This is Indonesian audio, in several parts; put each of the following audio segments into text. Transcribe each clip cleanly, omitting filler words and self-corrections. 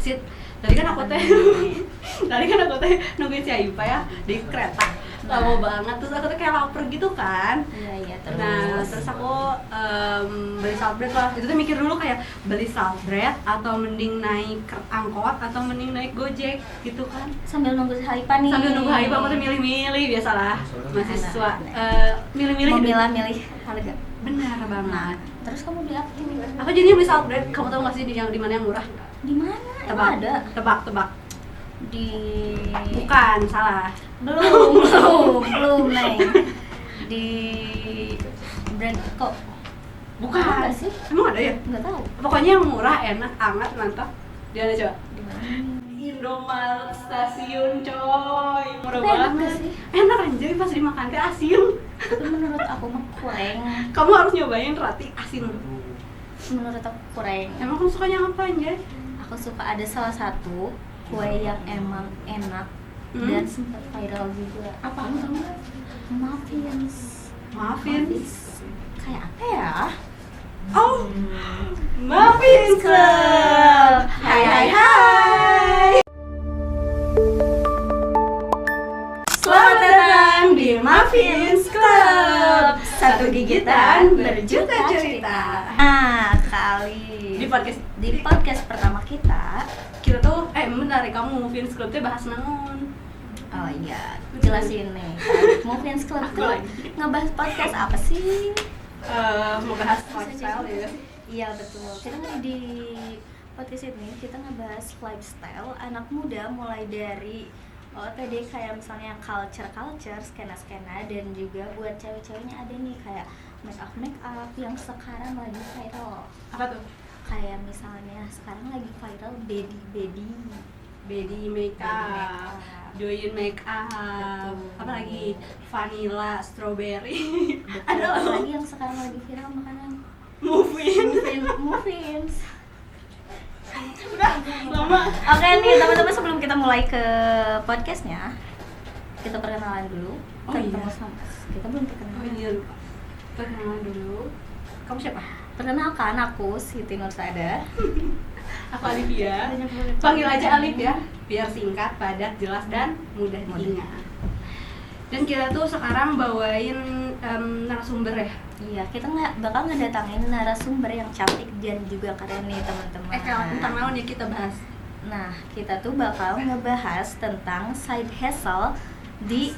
Sit, tadi kan aku teh nungguin si Ayupa ya di kereta. Lama banget, terus aku tuh kayak lapar gitu kan. Iya, terus. Nah, terus aku beli saltbread lah. Itu tuh mikir dulu kayak beli saltbread atau mending naik angkot atau mending naik Gojek gitu kan. Sambil nunggu Haipa nih. Sambil nunggu Haipa aku tuh milih-milih, biasalah mahasiswa. Milih-milih. Memilah-milih harga. Benar banget. Nah, terus kamu beli apa ini? Aku jadinya beli saltbread. Kamu tahu nggak sih di mana yang murah? Di mana? Emang ada? Tebak. Di Bukan, salah. belum Neng. Di brand kok Bukan. ada nggak sih? Emang ada ya? Nggak tahu. Pokoknya yang murah, enak, hangat, mantap. Di mana coba? Di mana? Indomaret Stasiun, coy. Murah Tapi enak banget. nggak sih? Enak anjay, pas dimakan teh asin. Tapi menurut aku mah kurang. Kamu harus nyobain roti asin. Menurut aku kurang. Emang kamu sukanya apa anjay? Aku suka ada salah satu kue yang emang enak dan sempat viral juga. Apa kamu tahu nggak? Muffins. Muffins. Kayak apa ya? Oh, Muffins Club. Hai. Selamat datang di Muffins Club. Satu gigitan berjuta cerita. Nah, di podcast pertama kita. Tuh, bentar, kamu Muffins Club tuh bahas naon? Oh iya, jelasin nih. Muffins Club tuh ngebahas podcast apa sih? Mau bahas lifestyle ya? Iya betul. Kita di podcast ini kita ngebahas lifestyle anak muda mulai dari tadi kayak misalnya culture, skena dan juga buat cewek-ceweknya ada nih kayak make up yang sekarang lagi viral. Apa tuh? Kayak misalnya sekarang lagi viral Baby makeup, doyin makeup, apa lagi? Vanilla, strawberry. Ada lagi yang sekarang lagi viral makanan muffins. Udah lama. Oke nih teman-teman, sebelum kita mulai ke podcastnya, kita perkenalan dulu. Oh iya. Kita belum perkenalan. Oh iya, lupa. Perkenalan dulu. Kamu siapa? Perkenalkan, aku Siti Nursada. Aku Alivia. Panggil aja Alif ya, biar singkat, padat, jelas dan mudah diingat. Dan kita tuh sekarang bawain narasumber ya. Iya, kita bakal ngedatangin narasumber yang cantik dan juga keren nih teman-teman. Kalau tentang naon ya kita bahas. Nah, kita tuh bakal ngebahas tentang side hustle di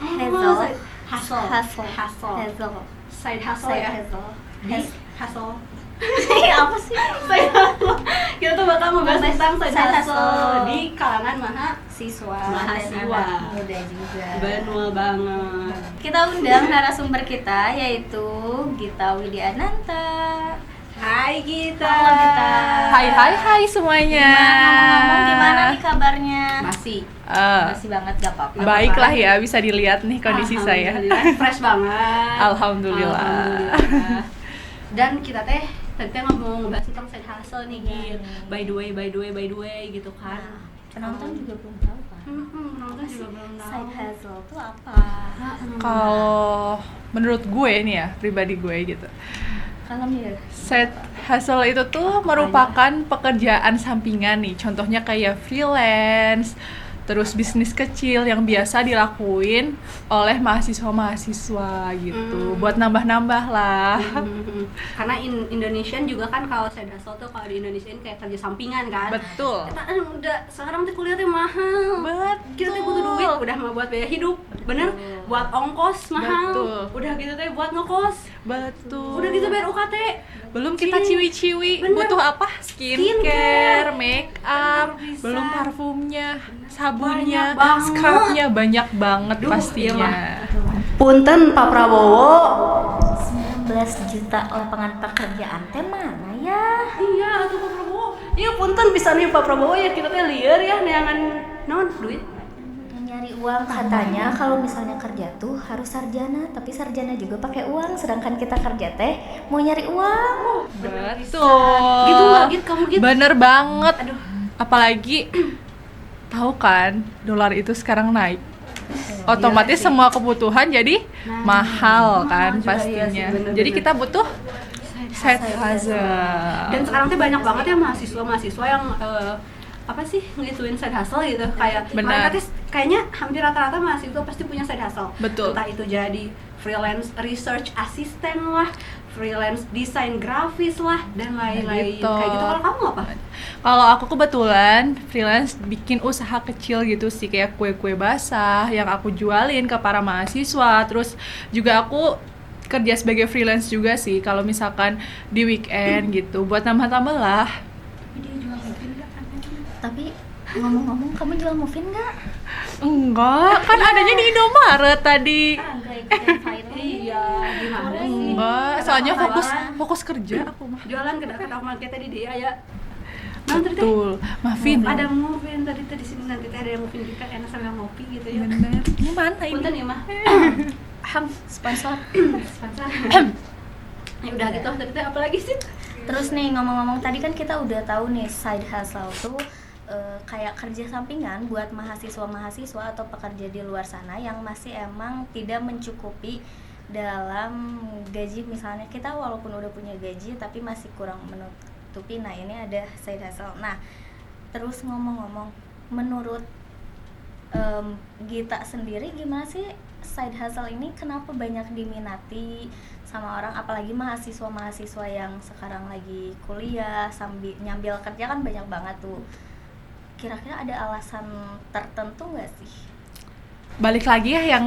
hustle. Side hustle ya. Hustle. Apa sih? Side hustle. Kita tuh bakal ngebahas tentang side hustle di kalangan mahasiswa dan anak muda juga. Betul banget. Kita undang narasumber kita yaitu Gita Widiananta. Hai Gita. Halo Gita. Hai semuanya. Ngomong-ngomong gimana nih kabarnya? Masih Banget, gak apa-apa. Baiklah ya, bisa dilihat nih kondisi saya. Fresh banget. Alhamdulillah. Dan kita tadi mau ngebahas tentang side hustle nih, Git. By the way gitu kan. Nah, penonton juga belum tahu kan? Penonton juga belum tahu. Side hustle itu apa? Kalau menurut gue nih ya, pribadi gue gitu, Kalau mir side hustle itu tuh merupakan pekerjaan sampingan nih. Contohnya kayak freelance, terus bisnis kecil yang biasa dilakuin oleh mahasiswa gitu, buat nambah-nambah lah. Karena Indonesian juga kan kalau side hustle tuh kalau di Indonesia ini kayak kerja sampingan kan. Betul. Kita udah sekarang tuh kuliah tuh mahal. Kita tuh butuh duit, udah mah buat biaya hidup, bener? Buat ongkos mahal. Betul. Udah gitu teh buat ngekos. Betul. Udah gitu bayar UKT. Belum kita ciwi-ciwi, Bener. butuh apa? Skincare, make up, Bisa. belum parfumnya, sabunnya, Banyak banget. scrubnya, banyak banget Duh, pastinya. iya, Punten Pak Prabowo. 19 juta lapangan pekerjaan teh mana ya? Iya, atuh Pak Prabowo. Iya punten bisa nih Pak Prabowo ya kita teh lieur ya neangan naon duit. Nyari uang katanya kalau misalnya kerja tuh harus sarjana, tapi sarjana juga pakai uang, sedangkan kita kerja teh mau nyari uang. Betul. Gitu nggak gitu kamu gitu. Bener banget. Aduh. Apalagi tahu kan dolar itu sekarang naik. Otomatis semua kebutuhan jadi mahal kan juga, iya pastinya. sih, bener-bener. Jadi kita butuh side hustle. Dan sekarang tuh banyak banget ya mahasiswa yang apa sih ngituin side hustle gitu, kayak Benar. mereka tuh kayaknya hampir rata-rata mahasiswa pasti punya side hustle. Betul. Entah itu jadi freelance research assistant lah, freelance desain grafis lah, dan lain-lain. Gitu. Kayak gitu. Kalau kamu apa? Kalau aku kebetulan freelance bikin usaha kecil gitu sih, kayak kue-kue basah yang aku jualin ke para mahasiswa. Terus juga aku kerja sebagai freelance juga sih kalau misalkan di weekend gitu, buat nambah-nambah lah. Dia jual muffin nggak? Tapi ngomong-ngomong, kamu jual muffin nggak? Enggak, kan adanya di Indomaret tadi. Nggak ikutin viral. Iya, gimana sih? Enggak, soalnya Kenapa? fokus kerja aku mah. Jualan ke market tadi dia ya. Nanti teh Betul, muffin. ada muffin tadi di sini, nanti teh ada yang muffin kita enak sambil ngopi gitu ya. Bener. Ini mana Punten ini? ya mah. Sponsor. Sponsor. Ya udah gitu, tadi teh apa lagi sih? Terus nih ngomong-ngomong, tadi kan kita udah tahu nih side hustle tuh kayak kerja sampingan buat mahasiswa-mahasiswa atau pekerja di luar sana yang masih emang tidak mencukupi dalam gaji. Misalnya kita walaupun udah punya gaji tapi masih kurang menutupi. Nah, ini ada side hustle. Nah, terus ngomong-ngomong, menurut Gita sendiri gimana sih side hustle ini, kenapa banyak diminati sama orang, apalagi mahasiswa-mahasiswa yang sekarang lagi kuliah sambil nyambil kerja kan banyak banget tuh. Kira-kira ada alasan tertentu nggak sih? Balik lagi ya yang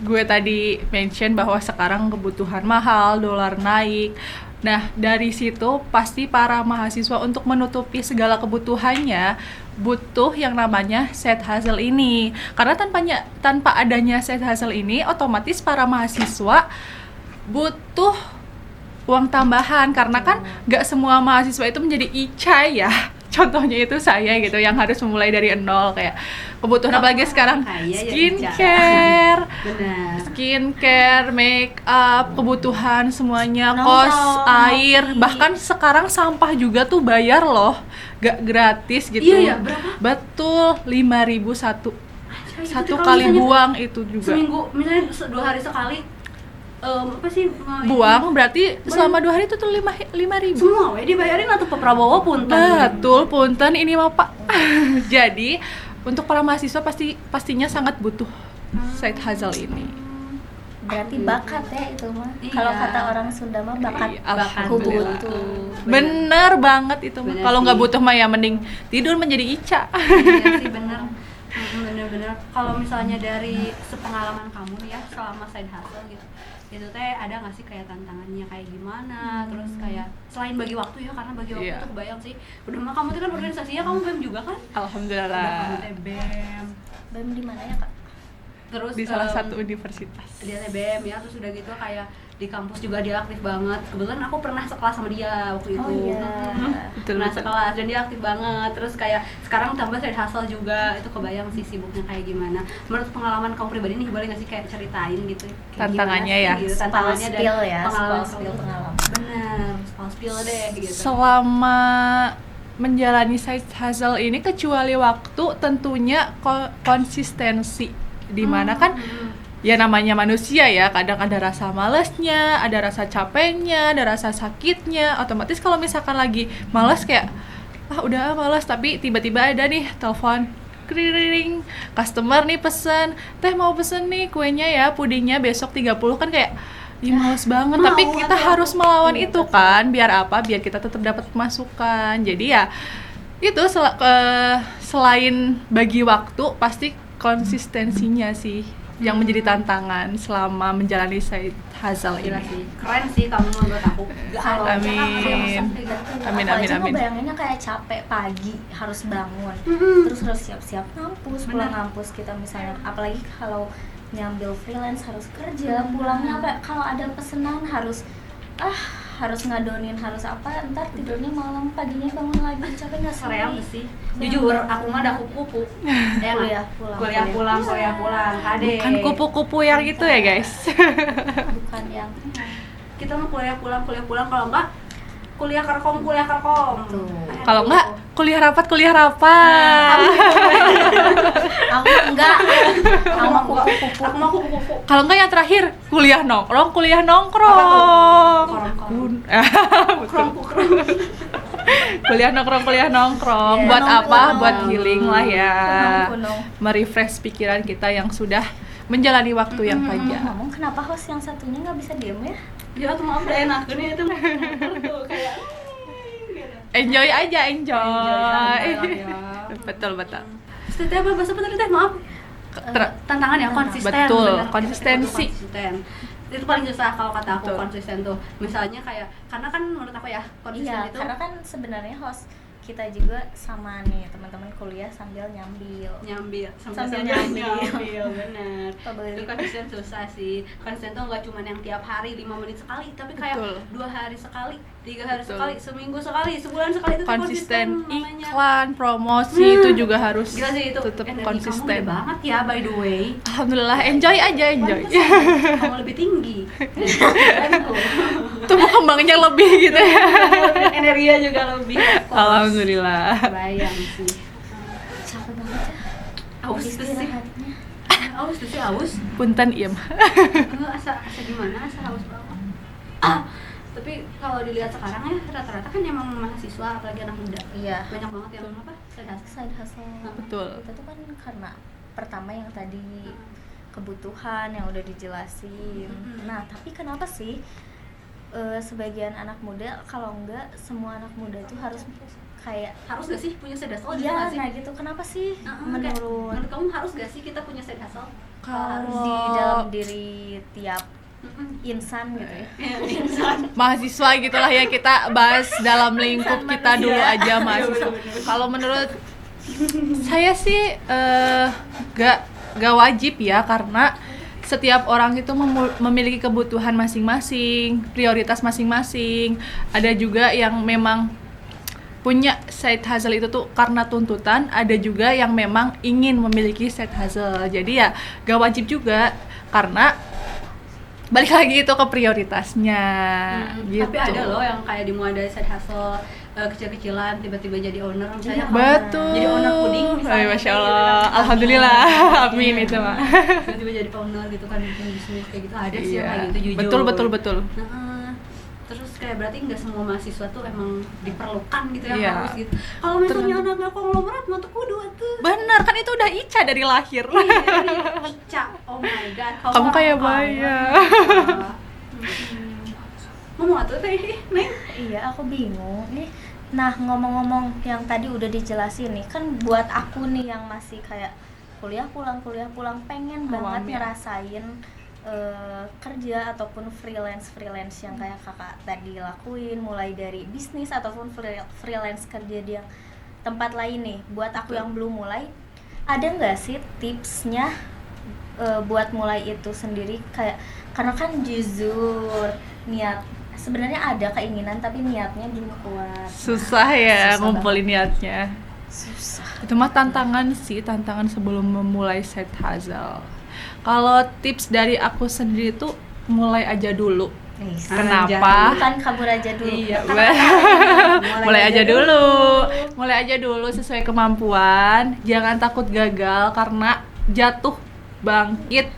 gue tadi mention bahwa sekarang kebutuhan mahal, dolar naik. Nah, dari situ pasti para mahasiswa untuk menutupi segala kebutuhannya butuh yang namanya side hustle ini. Karena tanpa adanya side hustle ini, otomatis para mahasiswa butuh uang tambahan, karena kan nggak semua mahasiswa itu menjadi icai ya. Contohnya itu saya gitu, yang harus memulai dari nol, kayak kebutuhan apalagi sekarang skincare, skincare, make up, kebutuhan semuanya, kos, air, bahkan sekarang sampah juga tuh bayar loh, gak gratis gitu. Iya, berapa? Betul, 5.000 satu Kalau kali misalnya buang itu juga. Seminggu, misalnya 2 hari sekali. Apa sih? Buang berarti selama 2 hari itu tuh 5.000. Semua we dibayarin atau Pak Prabowo punten. Betul, punten ini mah Pak. Jadi untuk para mahasiswa pastinya sangat butuh side hustle ini. Berarti bakat ya itu mah. Iya. Kalau kata orang Sunda mah bakat. Iya, Aku alhamdulillah. butuh. Bener banget itu mah. Bener Kalau sih. nggak butuh mah ya mending tidur menjadi Ica. Iya sih, bener. Bener-bener. Kalau misalnya dari sepengalaman kamu nih ya selama side hustle gitu, itu teh ada nggak sih kayak tantangannya kayak gimana? Terus kayak selain bagi waktu ya, karena bagi waktu Iya. tuh kebayang sih. Udah mah kamu tuh kan organisasinya kamu BEM juga kan? Udah kamu Alhamdulillah. teh BEM. BEM di mana ya, Kak? Terus Di salah satu universitas. dia teh BEM ya, terus udah gitu kayak di kampus juga dia aktif banget. Kebetulan aku pernah sekelas sama dia waktu itu. Oh iya. Betul, Pernah betul. sekelas dan dia aktif banget. Terus kayak sekarang tambah side hustle juga. Itu kebayang sih sibuknya kayak gimana. Menurut pengalaman kamu pribadi nih, boleh nggak sih kayak ceritain gitu? Kayak Tantangannya gimana ya? sih gitu, tantangannya dan Spill ya, pengalaman spill kamu. pengalaman. Bener, spill deh gitu. Selama menjalani side hustle ini, kecuali waktu, tentunya konsistensi. Dimana kan ya namanya manusia ya, kadang ada rasa malesnya, ada rasa capeknya, ada rasa sakitnya. Otomatis kalau misalkan lagi malas kayak udah malas, tapi tiba-tiba ada nih telepon, kring, customer nih pesen, teh mau pesen nih kuenya ya, pudingnya besok 30, kan kayak ih males banget. Mau, Tapi kita tapi harus aku- melawan iya, itu kan, biar apa? Biar kita tetap dapat masukan. Jadi ya itu selain bagi waktu, pasti konsistensinya sih yang menjadi tantangan selama menjalani side hustle Gila ini. sih, keren sih kamu menurut aku. Kalau Amin. Amin, Aku amin, aja amin. ngebayanginnya kayak capek pagi harus bangun, terus harus siap-siap ngampus, pulang Bener. ngampus kita misalnya, apalagi kalau nyambil freelance harus kerja, pulangnya apa kalau ada pesanan harus ngadonin, harus apa, ntar tidurnya malam, paginya bangun lagi, capek nggak Sereal sih? sih. Jujur, aku mah ada kupu-kupu. Ya nggak? Kuliah pulang. Kuliah pulang. Kade. Kan kupu-kupu yang itu ya guys. Bukan yang Kita mau kuliah pulang kalau enggak kuliah kerkom. Tuh. Kalau enggak kuliah rapat. aku enggak, aku mau kupu-kupu. Aku mau kupu-kupu. Kalau enggak yang terakhir kuliah nongkrong. Apa tuh? Korong-korong. Betul. Kukrom. Kuliah nongkrong. Iya, Buat apa? nongkrong. Buat healing lah ya. Kunung-kunung. Merefresh pikiran kita yang sudah menjalani waktu yang panjang. Ngomong kenapa host yang satunya nggak bisa diem ya? Ya tuh maaf udah enak nih itu tuh kayak Enjoy aja, santai enjoy. lah ya. Betul. Terus teh apa bahasa apa tadi teh? Maaf. Tantangan ya konsisten. Betul, bener. konsistensi. Konsisten. Itu paling susah kalau kata aku Betul. konsisten tuh. Misalnya kayak karena kan menurut aku ya konsisten Iya, itu karena kan sebenarnya host kita juga sama nih teman-teman kuliah sambil nyambil. nyambil Sambil nyambil benar. Pebeli. Itu konsisten susah sih. Konsisten tuh nggak cuma yang tiap hari 5 menit sekali, tapi kayak Betul. 2 hari sekali, 3 hari Betul. sekali, seminggu sekali, sebulan sekali itu tuh Konsisten namanya. iklan, promosi itu juga harus Gila sih itu tetap energi konsisten. kamu gede banget ya by the way. Alhamdulillah, enjoy aja, enjoy. Pantesan kamu lebih tinggi. Tumbuh kembangnya lebih gitu ya. Energinya juga lebih. Alhamdulillah. Bayang sih. Capek banget ya. Aus tuh sih. Istirahatnya. Aus tuh sih aus. Punten iem. Asa gimana? Asa haus banget. Tapi kalau dilihat sekarang ya rata-rata kan emang mahasiswa apalagi anak muda. Iya. Banyak banget yang apa? Sehat. Side hustle. Betul. Itu tuh kan karena pertama yang tadi kebutuhan yang udah dijelasin. Mm-mm. Nah, tapi kenapa sih sebagian anak muda kalau enggak semua anak muda tuh harus kayak Harus gak sih punya side hustle? iya, Juga gak sih? nah gitu. Kenapa sih Kayak, menurut menurut kamu harus gak sih kita punya side hustle? harus di Kalau dalam diri tiap insan gitu ya? Insan. mahasiswa gitulah ya, kita bahas dalam lingkup kita dulu aja mahasiswa. Kalau menurut saya sih gak wajib ya, karena setiap orang itu memiliki kebutuhan masing-masing, prioritas masing-masing. Ada juga yang memang punya side hustle itu tuh karena tuntutan, ada juga yang memang ingin memiliki side hustle. Jadi ya gak wajib juga, karena balik lagi itu ke prioritasnya gitu. Tapi ada loh yang kayak dimulai dari side hustle kecil-kecilan tiba-tiba jadi owner misalnya. Betul. Jadi owner puding misalnya. Masya kayak gitu Allah, kan. alhamdulillah, Iya. amin itu mah. Tiba-tiba jadi owner gitu kan, bikin bisnis kayak gitu ada sih yang Iya. kayak gitu jujur. Betul. Heeh. Terus kayak berarti nggak semua mahasiswa tuh emang diperlukan gitu ya, Iya. harus gitu. Kalau misalnya anaknya konglomerat mah tuh kudu tuh. Bener kan, itu udah Ica dari lahir. Ica, oh my god. Kamu kayak orang Baya. kaya. Ngomong atuh teh, Neng. Iya, aku bingung nih. Nah, ngomong-ngomong yang tadi udah dijelasin nih, kan buat aku nih yang masih kayak kuliah pulang pengen banget Awam ya. ngerasain kerja ataupun freelance yang kayak kakak tadi lakuin, mulai dari bisnis ataupun freelance kerja di yang tempat lain nih. Buat aku yang belum mulai, ada nggak sih tipsnya buat mulai itu sendiri? Kayak karena kan jujur niat sebenarnya ada keinginan tapi niatnya belum kuat. Susah ya Susah ngumpulin niatnya. Susah. Itu mah tantangan sebelum memulai side hustle. Kalau tips dari aku sendiri tuh mulai aja dulu. Kenapa? Bukan kabur aja dulu. Iya. Mulai aja dulu sesuai kemampuan. Jangan takut gagal, karena jatuh bangkit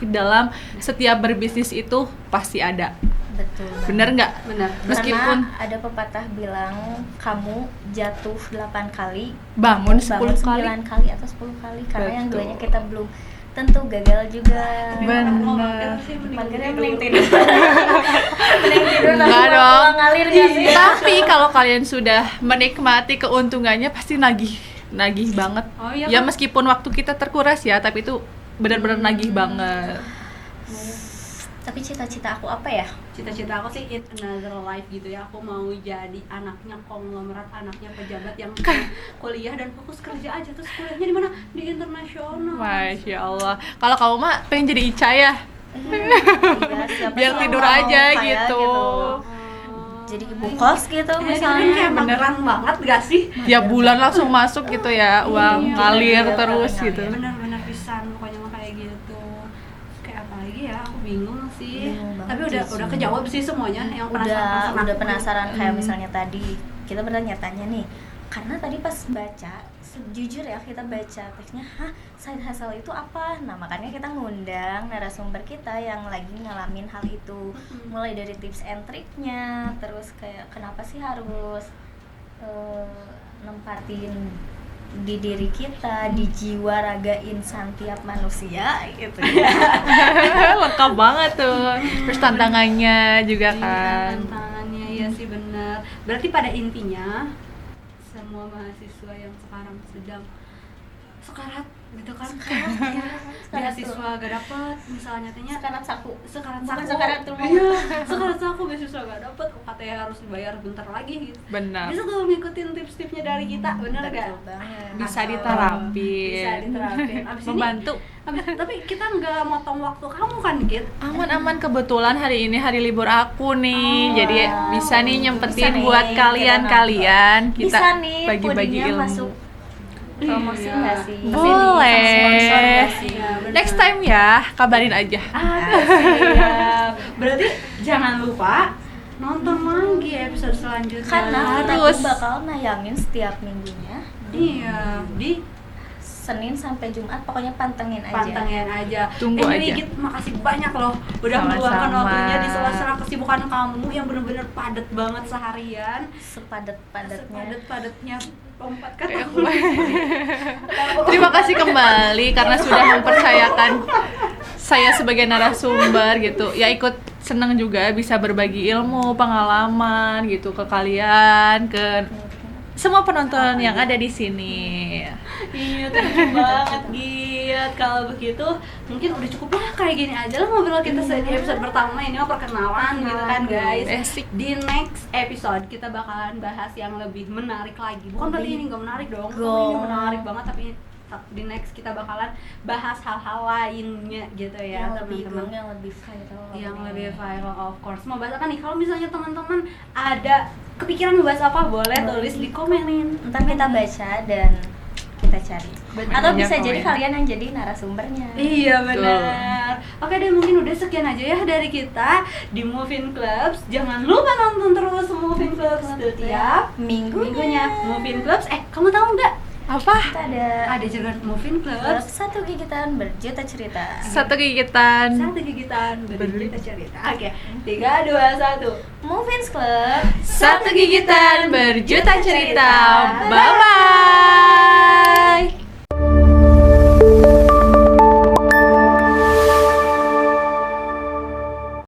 dalam setiap berbisnis itu pasti ada. Betul. Bener nggak? Benar. Meskipun karena ada pepatah bilang kamu jatuh 8 kali, bangun bangun 10 kali. 9 kali atau 10 kali, karena yang Betul. duanya kita belum tentu gagal juga. Bener. Makanya mending tidur. Mending tidur tapi Enggak dong. pulang ngalir gak sih? Tapi kalau kalian sudah menikmati keuntungannya pasti nagih banget. Oh, iya, Ya Kak. meskipun waktu kita terkuras ya, tapi itu benar-benar nagih banget. Tapi cita-cita aku apa ya? Cita-cita aku sih it another life gitu ya. Aku mau jadi anaknya konglomerat, anaknya pejabat yang kuliah dan fokus kerja aja. Terus kuliahnya di mana? Di internasional. Masya Allah. Kalau kamu mah pengen jadi Ica ya? Iya, siapa Biar sih yang tidur mau aja kayak gitu. Jadi ibu kos gitu Misalnya misalnya. kayak mageran banget gak sih? Tiap bulan langsung masuk gitu ya, uang Iya, ngalir iya, terus ngalir. gitu. Benar-benar pisan pokoknya mah kayak gitu. Kayak apa lagi ya? Aku bingung sih. Bingung banget Tapi sih. udah kejawab sih semuanya yang Udah penasaran kayak Hmm. misalnya tadi kita bertanya-tanya nih, karena tadi pas baca jujur ya kita baca teksnya, side hustle itu apa? Nah makanya kita ngundang narasumber kita yang lagi ngalamin hal itu, mulai dari tips and triknya, terus kayak kenapa sih harus nempatin di diri kita, di jiwa raga insan tiap manusia gitu ya. Lengkap banget tuh. Terus tantangannya juga Iya, kan. tantangannya iya sih benar. Berarti pada intinya semua mahasiswa yang sekarang sedang sekarat gitu kan, beasiswa gak dapet misalnya tanya Sekarat saku. sekarat Bukan saku, sekarat rumah. iya sekarat saku beasiswa gak dapet, UKT harus dibayar bentar lagi gitu. Benar. Bisa tuh ngikutin tips-tipsnya dari kita, bener gak? Betul banget. Bisa Atau diterapin. bisa diterapin. Abis ini, Membantu. tapi kita nggak motong waktu kamu kan, Git? Aman-aman, kebetulan hari ini hari libur aku nih. Oh, Jadi bisa nih nyempetin bisa nih, buat kita kalian-kalian. Kita bisa nih bagi-bagi pudingnya ilmu. masuk promosi Iya. nggak sih? Boleh. Sponsor nggak sih? Iya, bener. Next time ya, kabarin aja. Siap. Berarti jangan lupa nonton lagi episode selanjutnya. Karena kita Harus. tuh bakal nayangin setiap minggunya iya di Senin sampai Jumat, pokoknya pantengin aja. pantengin aja. Tunggu Ini aja. Git, makasih banyak loh udah Sama-sama. meluangkan waktunya di sela-sela kesibukan kamu yang bener-bener padat banget seharian. Sepadat-padatnya. Padat-padatnya lompat kata. Terima kasih kembali karena sudah mempercayakan saya sebagai narasumber gitu. Ya ikut senang juga bisa berbagi ilmu, pengalaman gitu ke kalian, ke semua penonton yang ada di sini. Iya, thank you banget Git. Kalau begitu mungkin udah cukup lah kayak gini aja lah ngobrol kita di episode pertama ini mah perkenalan gitu kan guys. Basic. Di next episode kita bakalan bahas yang lebih menarik lagi. Bukan berarti ini nggak menarik dong. Ini menarik banget, tapi di next kita bakalan bahas hal-hal lainnya gitu ya yang lebih teman-teman. yang lebih viral. Yang lebih viral of course. Mau bahas apa nih? Kalau misalnya teman-teman ada kepikiran mau bahas apa, boleh tulis di komenin. Ntar kita baca dan kita cari. Atau Banyak bisa jadi komen. kalian yang jadi narasumbernya. Iya benar. Oke deh, mungkin udah sekian aja ya dari kita di Moving Clubs. Jangan lupa nonton terus Moving Clubs setiap minggunya. Moving Clubs, kamu tahu nggak? Apa? Kita ada Ada juga Moving Clubs. satu gigitan berjuta cerita. Satu gigitan. Satu gigitan berjuta cerita. Oke, 3, 2, 1. Movins Club. Satu gigitan berjuta cerita. Bye bye.